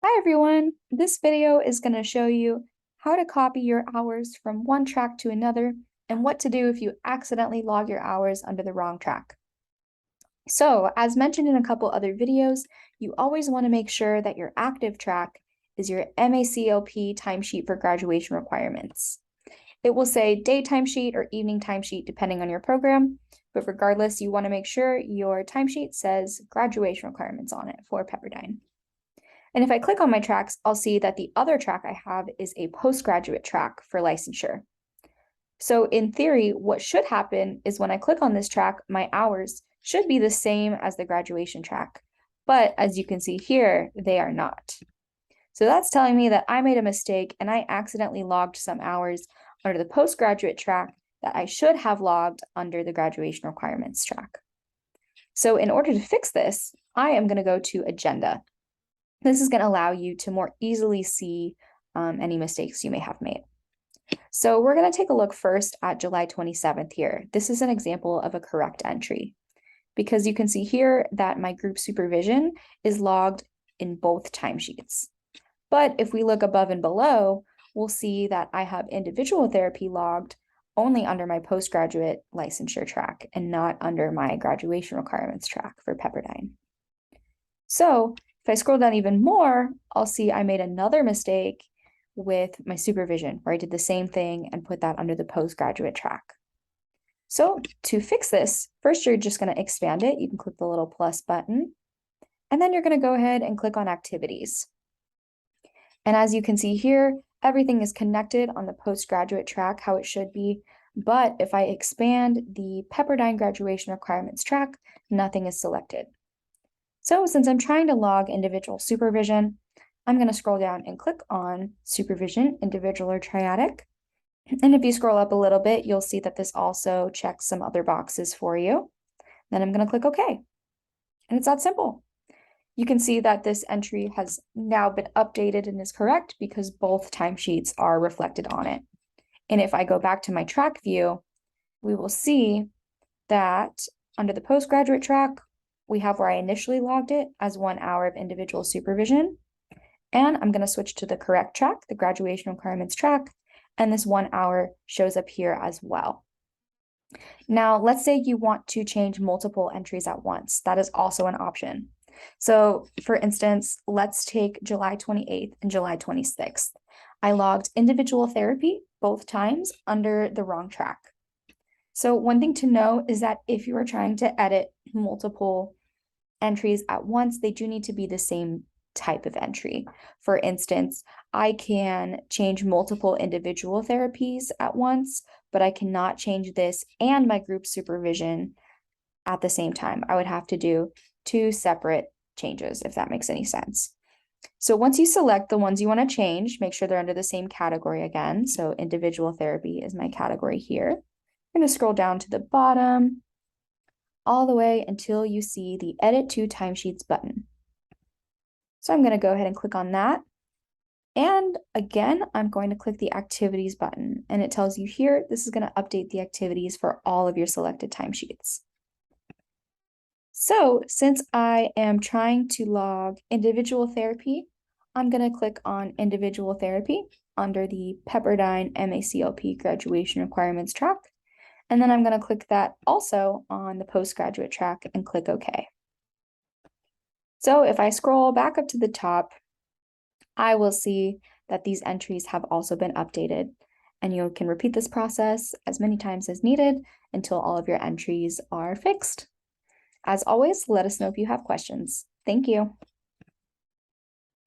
Hi everyone! This video is going to show you how to copy your hours from one track to another and what to do if you accidentally log your hours under the wrong track. So, as mentioned in a couple other videos, you always want to make sure that your active track is your MACLP timesheet for graduation requirements. It will say day timesheet or evening timesheet depending on your program, but regardless, you want to make sure your timesheet says graduation requirements on it for Pepperdine. And if I click on my tracks, I'll see that the other track I have is a postgraduate track for licensure. So in theory, what should happen is when I click on this track, my hours should be the same as the graduation track. But as you can see here, they are not. So that's telling me that I made a mistake and I accidentally logged some hours under the postgraduate track that I should have logged under the graduation requirements track. So in order to fix this, I am going to go to Agenda. This is going to allow you to more easily see any mistakes you may have made. So we're going to take a look first at July 27th here. This is an example of a correct entry because you can see here that my group supervision is logged in both timesheets. But if we look above and below, we'll see that I have individual therapy logged only under my postgraduate licensure track and not under my graduation requirements track for Pepperdine. So if I scroll down even more, I'll see I made another mistake with my supervision where I did the same thing and put that under the postgraduate track. So to fix this, first you're just going to expand it. You can click the little plus button, and then you're going to go ahead and click on activities. And as you can see here, everything is connected on the postgraduate track how it should be. But if I expand the Pepperdine graduation requirements track, nothing is selected. So since I'm trying to log individual supervision, I'm going to scroll down and click on supervision, individual or triadic. And if you scroll up a little bit, you'll see that this also checks some other boxes for you. Then I'm going to click OK. And it's that simple. You can see that this entry has now been updated and is correct because both timesheets are reflected on it. And if I go back to my track view, we will see that under the postgraduate track, we have where I initially logged it as 1 hour of individual supervision. And I'm going to switch to the correct track, the graduation requirements track, and this 1 hour shows up here as well. Now, let's say you want to change multiple entries at once. That is also an option. So for instance, let's take July 28th and July 26th. I logged individual therapy both times under the wrong track. So one thing to know is that if you are trying to edit multiple entries at once, they do need to be the same type of entry. For instance, I can change multiple individual therapies at once, but I cannot change this and my group supervision at the same time. I would have to do 2 separate changes, if that makes any sense. So once you select the ones you want to change, make sure they're under the same category again. So individual therapy is my category here. I'm going to scroll down to the bottom all the way until you see the Edit to Timesheets button. So I'm going to go ahead and click on that. And again, I'm going to click the Activities button. And it tells you here, this is going to update the activities for all of your selected timesheets. So since I am trying to log individual therapy, I'm going to click on individual therapy under the Pepperdine MACLP graduation requirements track. And then I'm going to click that also on the postgraduate track and click OK. So if I scroll back up to the top, I will see that these entries have also been updated. And you can repeat this process as many times as needed until all of your entries are fixed. As always, let us know if you have questions. Thank you.